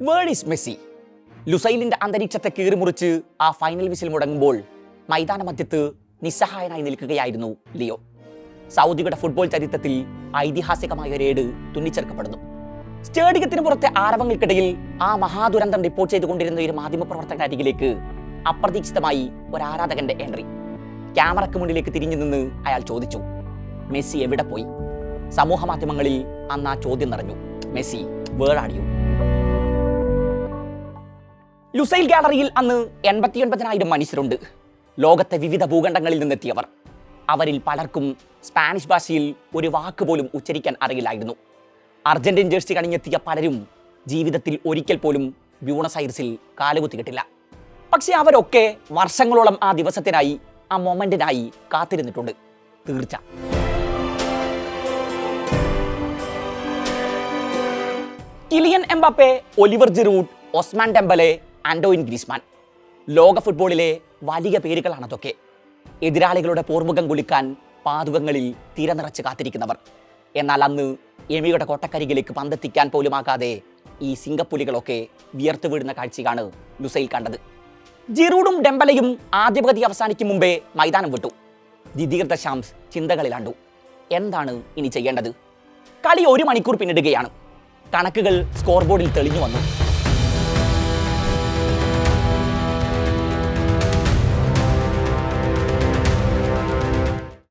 Word is Messi. ലുസൈലിന്റെ അന്തരീക്ഷത്തെ കീറിമുറിച്ച് ആ final whistle മുടങ്ങുമ്പോൾ മൈതാന മധ്യത്ത് നിസ്സഹായനായി നിൽക്കുകയായിരുന്നു ലിയോ. സൗദിയുടെ ഫുട്ബോൾ ചരിത്രത്തിൽ ഐതിഹാസികമായ ഒരു ഏട് തുന്നിച്ചേർക്കപ്പെടുന്നു. സ്റ്റേഡിയത്തിന് പുറത്തെ ആരവങ്ങൾക്കിടയിൽ ആ മഹാദുരന്തം റിപ്പോർട്ട് ചെയ്തുകൊണ്ടിരുന്ന ഒരു മാധ്യമപ്രവർത്തകന്റെ അരികിലേക്ക് അപ്രതീക്ഷിതമായി ഒരു ആരാധകന്റെ എൻട്രി. ക്യാമറയ്ക്ക് മുന്നിലേക്ക് തിരിഞ്ഞു നിന്ന് അയാൾ ചോദിച്ചു, മെസ്സി എവിടെ പോയി? സമൂഹ മാധ്യമങ്ങളിൽ അന്ന് ആ ചോദ്യം നിറഞ്ഞു. Messi, where are you? Lusail ഗാലറിയിൽ അന്ന് 89,000 മനുഷ്യരുണ്ട്. ലോകത്തെ വിവിധ ഭൂഖണ്ഡങ്ങളിൽ നിന്നെത്തിയവർ. അവരിൽ പലർക്കും സ്പാനിഷ് ഭാഷയിൽ ഒരു വാക്ക് പോലും ഉച്ചരിക്കാൻ അറിയില്ലായിരുന്നു. അർജന്റീൻ ജേഴ്സി കണിഞ്ഞെത്തിയ പലരും ജീവിതത്തിൽ ഒരിക്കൽ പോലും ബ്യൂണസ് ഐറിസിൽ കാലുകുത്തിയിട്ടില്ല. പക്ഷെ അവരൊക്കെ വർഷങ്ങളോളം ആ ദിവസത്തിനായി, ആ മൊമെന്റിനായി കാത്തിരുന്നിട്ടുണ്ട്. തീർച്ച. Kylian Mbappe, Olivier Giroud, Osman Dembele, Antoine Griezmann. ലോക ഫുട്ബോളിലെ വലിയ പേരുകളാണതൊക്കെ. എതിരാളികളുടെ പോർമുഖം കുളിക്കാൻ പാതുകങ്ങളിൽ തിര നിറച്ച് കാത്തിരിക്കുന്നവർ. എന്നാൽ അന്ന് എമിയുടെ കോട്ടക്കരികിലേക്ക് പന്തെത്തിക്കാൻ പോലുമാകാതെ ഈ സിംഗപ്പുലികളൊക്കെ വിയർത്തു വീഴുന്ന കാഴ്ചയാണ് ലുസൈൽ കണ്ടത്. ജിറൂഡും ഡെംബലയും ആദ്യ പകുതി അവസാനിക്കും മുമ്പേ മൈതാനം വിട്ടു. ദിദിർ ദശാംസ് ചിന്തകളിലാണ്ടു. എന്താണ് ഇനി ചെയ്യേണ്ടത്? കളി 1 മണിക്കൂർ പിന്നിടുകയാണ്. കണക്കുകൾ സ്കോർ ബോർഡിൽ തെളിഞ്ഞു വന്നു.